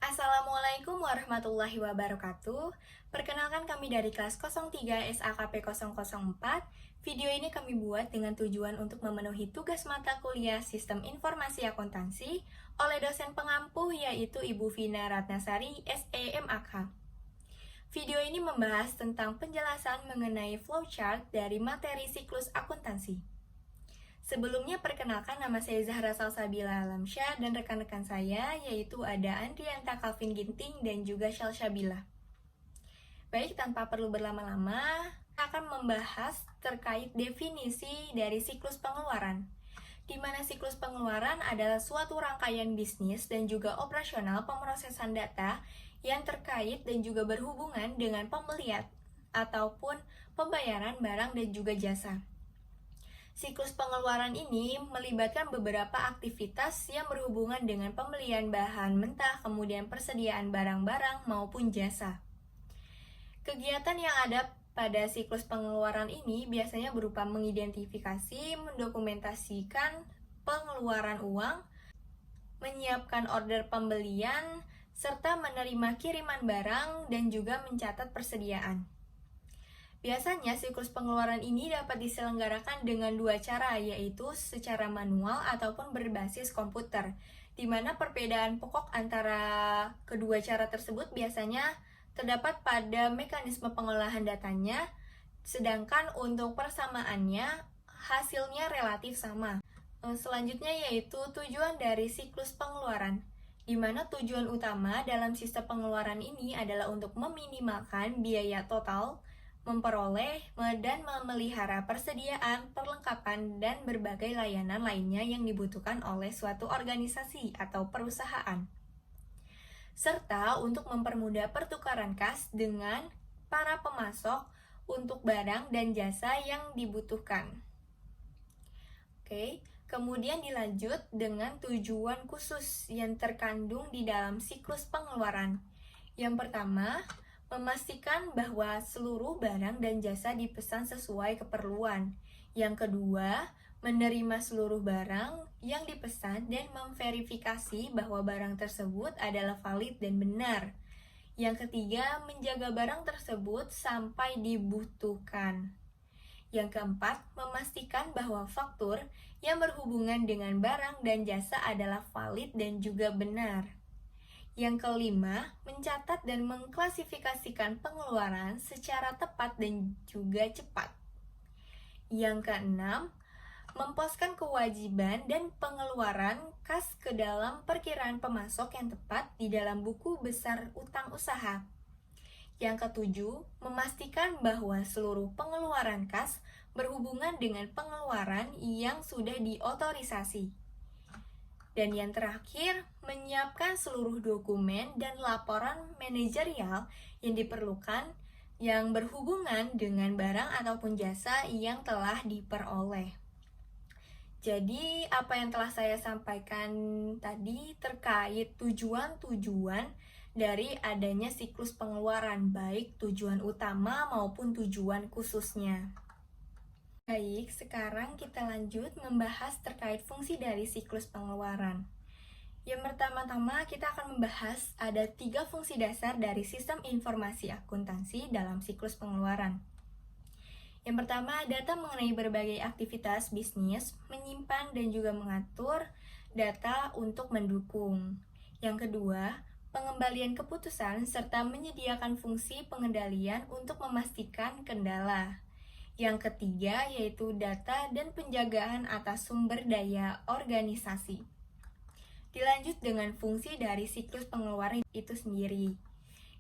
Assalamualaikum warahmatullahi wabarakatuh. Perkenalkan kami dari kelas 03 SAKP 004. Video ini kami buat dengan tujuan untuk memenuhi tugas mata kuliah Sistem Informasi Akuntansi oleh dosen pengampu yaitu Ibu Vina Ratnasari, SEMAK. Video ini membahas tentang penjelasan mengenai flowchart dari materi siklus akuntansi. Sebelumnya perkenalkan, nama saya Zahra Salsabila Alamsyah dan rekan-rekan saya yaitu ada Andrianta Calvin Ginting dan juga Shalsabila. Baik, tanpa perlu berlama-lama, kita akan membahas terkait definisi dari siklus pengeluaran, di mana siklus pengeluaran adalah suatu rangkaian bisnis dan juga operasional pemrosesan data yang terkait dan juga berhubungan dengan pembelian ataupun pembayaran barang dan juga jasa. Siklus pengeluaran ini melibatkan beberapa aktivitas yang berhubungan dengan pembelian bahan mentah, kemudian persediaan barang-barang maupun jasa. Kegiatan yang ada pada siklus pengeluaran ini biasanya berupa mengidentifikasi, mendokumentasikan pengeluaran uang, menyiapkan order pembelian, serta menerima kiriman barang dan juga mencatat persediaan. Biasanya siklus pengeluaran ini dapat diselenggarakan dengan dua cara, yaitu secara manual ataupun berbasis komputer, di mana perbedaan pokok antara kedua cara tersebut biasanya terdapat pada mekanisme pengolahan datanya, sedangkan untuk persamaannya hasilnya relatif sama. Selanjutnya yaitu tujuan dari siklus pengeluaran, di mana tujuan utama dalam sistem pengeluaran ini adalah untuk meminimalkan biaya total, memperoleh dan memelihara persediaan, perlengkapan, dan berbagai layanan lainnya yang dibutuhkan oleh suatu organisasi atau perusahaan, serta untuk mempermudah pertukaran kas dengan para pemasok untuk barang dan jasa yang dibutuhkan. Kemudian dilanjut dengan tujuan khusus yang terkandung di dalam siklus pengeluaran. Yang pertama, memastikan bahwa seluruh barang dan jasa dipesan sesuai keperluan. Yang kedua, menerima seluruh barang yang dipesan dan memverifikasi bahwa barang tersebut adalah valid dan benar. Yang ketiga, menjaga barang tersebut sampai dibutuhkan. Yang keempat, memastikan bahwa faktur yang berhubungan dengan barang dan jasa adalah valid dan juga benar. Yang kelima, mencatat dan mengklasifikasikan pengeluaran secara tepat dan juga cepat. Yang keenam, memposkan kewajiban dan pengeluaran kas ke dalam perkiraan pemasok yang tepat di dalam buku besar utang usaha. Yang ketujuh, memastikan bahwa seluruh pengeluaran kas berhubungan dengan pengeluaran yang sudah diotorisasi. Dan yang terakhir, menyiapkan seluruh dokumen dan laporan manajerial yang diperlukan yang berhubungan dengan barang ataupun jasa yang telah diperoleh. Jadi, apa yang telah saya sampaikan tadi terkait tujuan-tujuan dari adanya siklus pengeluaran, baik tujuan utama maupun tujuan khususnya. Baik, sekarang kita lanjut membahas terkait fungsi dari siklus pengeluaran. Yang pertama-tama kita akan membahas ada 3 fungsi dasar dari sistem informasi akuntansi dalam siklus pengeluaran. Yang pertama, data mengenai berbagai aktivitas bisnis, menyimpan dan juga mengatur data untuk mendukung. Yang kedua, pengembalian keputusan serta menyediakan fungsi pengendalian untuk memastikan kendala. Yang ketiga yaitu data dan penjagaan atas sumber daya organisasi. Dilanjut dengan fungsi dari siklus pengeluaran itu sendiri.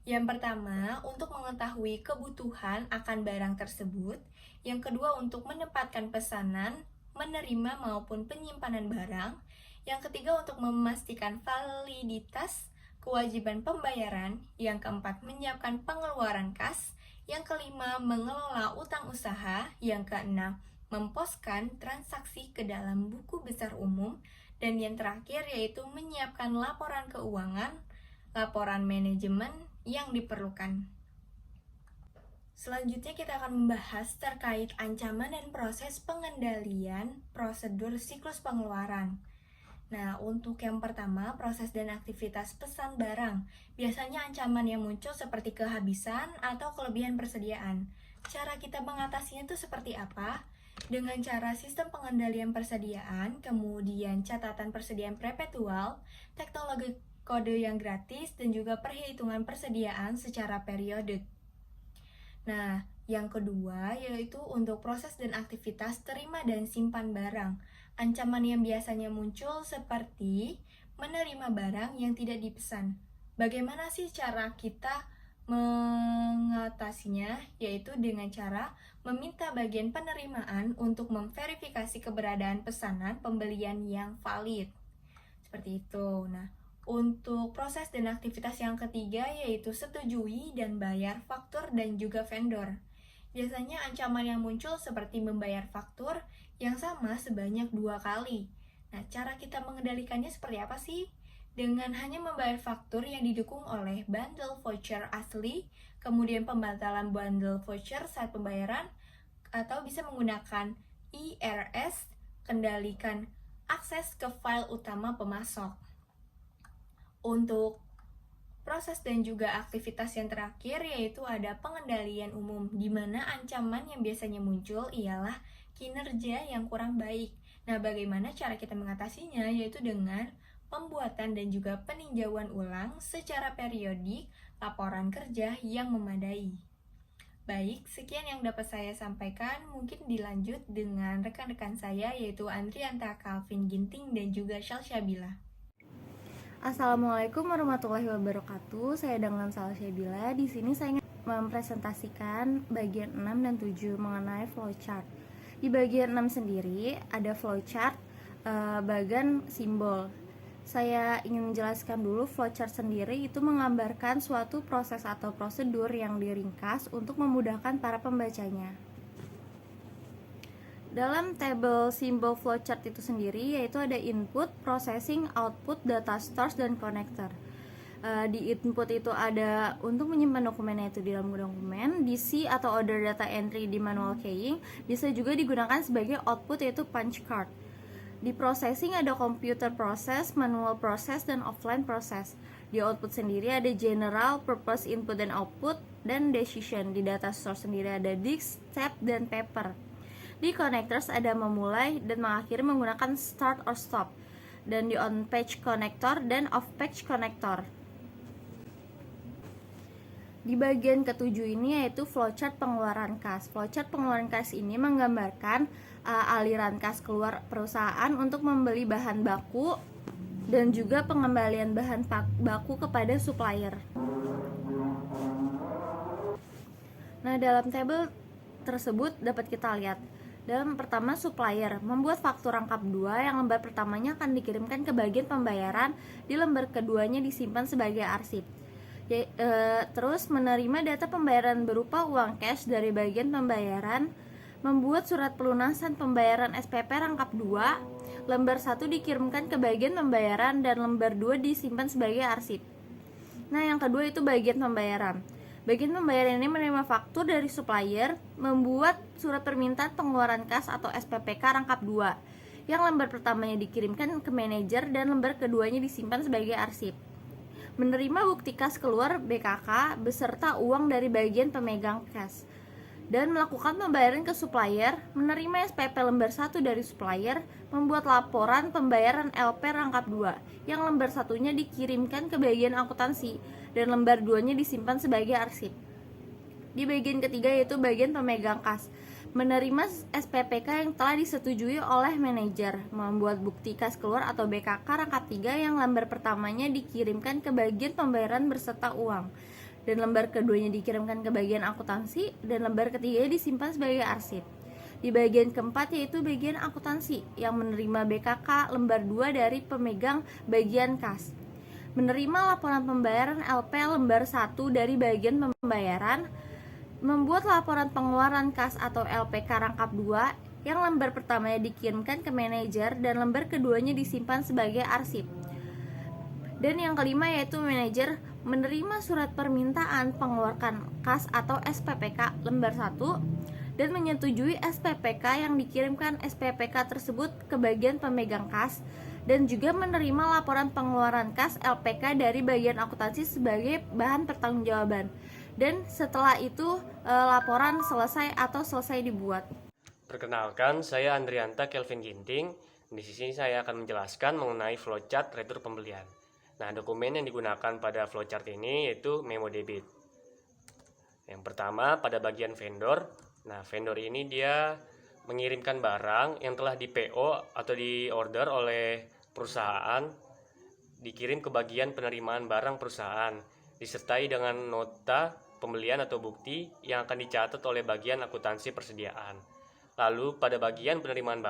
Yang pertama, untuk mengetahui kebutuhan akan barang tersebut. Yang kedua, untuk menempatkan pesanan, menerima maupun penyimpanan barang. Yang ketiga, untuk memastikan validitas kewajiban pembayaran. Yang keempat, menyiapkan pengeluaran kas. Yang kelima, mengelola utang usaha. Yang keenam, memposkan transaksi ke dalam buku besar umum. Dan yang terakhir yaitu menyiapkan laporan keuangan, laporan manajemen yang diperlukan. Selanjutnya kita akan membahas terkait ancaman dan proses pengendalian prosedur siklus pengeluaran. Nah, untuk yang pertama, proses dan aktivitas pesan barang. Biasanya ancaman yang muncul seperti kehabisan atau kelebihan persediaan. Cara kita mengatasinya itu seperti apa? Dengan cara sistem pengendalian persediaan, kemudian catatan persediaan perpetual, teknologi kode yang gratis, dan juga perhitungan persediaan secara periodik. Nah, yang kedua yaitu untuk proses dan aktivitas terima dan simpan barang. Ancaman yang biasanya muncul seperti menerima barang yang tidak dipesan. Bagaimana sih cara kita mengatasinya? Yaitu dengan cara meminta bagian penerimaan untuk memverifikasi keberadaan pesanan pembelian yang valid. Seperti itu. Nah, untuk proses dan aktivitas yang ketiga yaitu setujui dan bayar faktur dan juga vendor. Biasanya ancaman yang muncul seperti membayar faktur yang sama sebanyak 2 kali. Nah, cara kita mengendalikannya seperti apa sih? Dengan hanya membayar faktur yang didukung oleh bundle voucher asli, kemudian pembatalan bundle voucher saat pembayaran, atau bisa menggunakan IRS, kendalikan akses ke file utama pemasok. Untuk proses dan juga aktivitas yang terakhir yaitu ada pengendalian umum, di mana ancaman yang biasanya muncul ialah kinerja yang kurang baik. Nah, bagaimana cara kita mengatasinya? Yaitu dengan pembuatan dan juga peninjauan ulang secara periodik laporan kerja yang memadai. Baik, sekian yang dapat saya sampaikan. Mungkin dilanjut dengan rekan-rekan saya yaitu Andrianta Calvin Ginting dan juga Syalsyabila. Assalamualaikum warahmatullahi wabarakatuh. Saya dengan Syalsyabila. Di sini saya ingin mempresentasikan bagian 6 dan 7 mengenai flowchart. Di bagian 6 sendiri ada flowchart bagian simbol. Saya ingin menjelaskan dulu flowchart sendiri itu menggambarkan suatu proses atau prosedur yang diringkas untuk memudahkan para pembacanya. Dalam tabel simbol flowchart itu sendiri yaitu ada input, processing, output, data source, dan connector. Di input itu ada untuk menyimpan dokumennya itu di dalam dokumen, DC atau order data entry di manual keying, bisa juga digunakan sebagai output yaitu punch card. Di processing ada computer process, manual process, dan offline process. Di output sendiri ada general, purpose input dan output, dan decision. Di data source sendiri ada disk, tab, dan paper. Di connectors ada memulai dan mengakhiri menggunakan start or stop, dan di on-page connector dan off-page connector. Di bagian ketujuh ini yaitu flowchart pengeluaran kas. Flowchart pengeluaran kas ini menggambarkan aliran kas keluar perusahaan untuk membeli bahan baku dan juga pengembalian bahan baku kepada supplier. Nah, dalam tabel tersebut dapat kita lihat. Dalam pertama, supplier membuat faktur rangkap 2 yang lembar pertamanya akan dikirimkan ke bagian pembayaran, di lembar keduanya disimpan sebagai arsip. Terus menerima data pembayaran berupa uang cash dari bagian pembayaran, membuat surat pelunasan pembayaran SPP rangkap 2, lembar 1 dikirimkan ke bagian pembayaran dan lembar 2 disimpan sebagai arsip. Nah, yang kedua itu bagian pembayaran. Bagian pembayaran ini menerima faktur dari supplier, membuat surat permintaan pengeluaran kas atau SPPK rangkap 2, yang lembar pertamanya dikirimkan ke manajer dan lembar keduanya disimpan sebagai arsip. Menerima bukti kas keluar BKK beserta uang dari bagian pemegang kas, dan melakukan pembayaran ke supplier, menerima SPP lembar 1 dari supplier, membuat laporan pembayaran LP rangkap 2, yang lembar satunya dikirimkan ke bagian akuntansi, dan lembar 2-nya disimpan sebagai arsip. Di bagian ketiga yaitu bagian pemegang kas, menerima SPPK yang telah disetujui oleh manajer, membuat bukti kas keluar atau BKK rangkap 3 yang lembar pertamanya dikirimkan ke bagian pembayaran berserta uang, dan lembar keduanya dikirimkan ke bagian akuntansi, dan lembar ketiga disimpan sebagai arsip. Di bagian keempat yaitu bagian akuntansi yang menerima BKK lembar 2 dari pemegang bagian kas, menerima laporan pembayaran LP lembar 1 dari bagian pembayaran, membuat laporan pengeluaran kas atau LPK rangkap 2 yang lembar pertamanya dikirimkan ke manajer dan lembar keduanya disimpan sebagai arsip. Dan yang kelima yaitu manajer menerima surat permintaan pengeluaran kas atau SPPK lembar 1 dan menyetujui SPPK yang dikirimkan SPPK tersebut ke bagian pemegang kas dan juga menerima laporan pengeluaran kas LPK dari bagian akuntansi sebagai bahan pertanggungjawaban. Dan setelah itu laporan selesai atau selesai dibuat. Perkenalkan, saya Andrianta Kelvin Ginting. Di sini saya akan menjelaskan mengenai flowchart retur pembelian. Nah, dokumen yang digunakan pada flowchart ini yaitu memo debit. Yang pertama pada bagian vendor. Nah, vendor ini dia mengirimkan barang yang telah di PO atau di order oleh perusahaan, dikirim ke bagian penerimaan barang perusahaan, disertai dengan nota pembelian atau bukti yang akan dicatat oleh bagian akuntansi persediaan. Lalu pada bagian penerimaan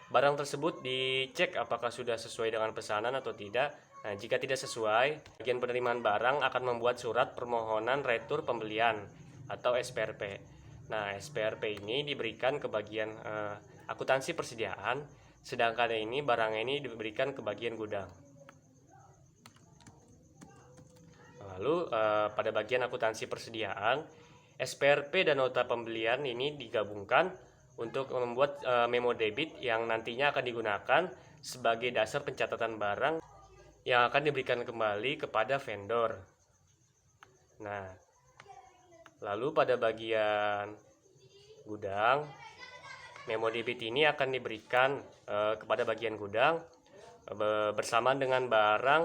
barang tersebut dicek apakah sudah sesuai dengan pesanan atau tidak. Nah, jika tidak sesuai, bagian penerimaan barang akan membuat surat permohonan retur pembelian atau SPRP. Nah, SPRP ini diberikan ke bagian akuntansi persediaan, sedangkan barang ini diberikan ke bagian gudang. Lalu pada bagian akuntansi persediaan, SPRP dan nota pembelian ini digabungkan untuk membuat memo debit yang nantinya akan digunakan sebagai dasar pencatatan barang yang akan diberikan kembali kepada vendor. Nah, lalu pada bagian gudang, memo debit ini akan diberikan kepada bagian gudang bersamaan dengan barang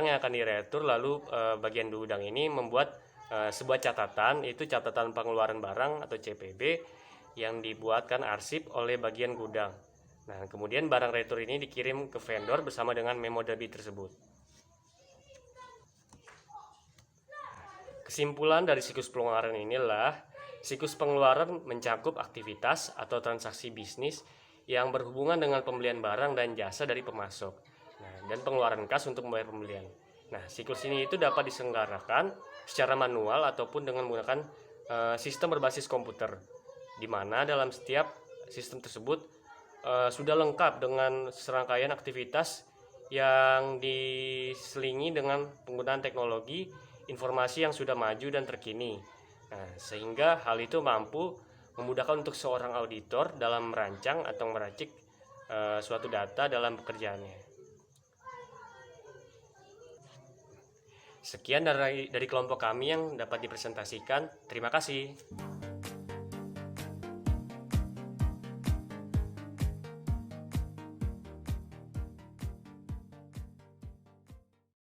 yang akan diretur. Lalu bagian gudang ini membuat sebuah catatan, itu catatan pengeluaran barang atau CPB yang dibuatkan arsip oleh bagian gudang. Nah, kemudian barang retur ini dikirim ke vendor bersama dengan memo debit tersebut. Kesimpulan dari siklus pengeluaran inilah, siklus pengeluaran mencakup aktivitas atau transaksi bisnis yang berhubungan dengan pembelian barang dan jasa dari pemasok, dan pengeluaran kas untuk membayar pembelian. Nah, siklus ini itu dapat diselenggarakan secara manual ataupun dengan menggunakan sistem berbasis komputer, di mana dalam setiap sistem tersebut sudah lengkap dengan serangkaian aktivitas yang diselingi dengan penggunaan teknologi informasi yang sudah maju dan terkini. Nah, sehingga hal itu mampu memudahkan untuk seorang auditor dalam merancang atau meracik suatu data dalam pekerjaannya. Sekian dari kelompok kami yang dapat dipresentasikan. Terima kasih.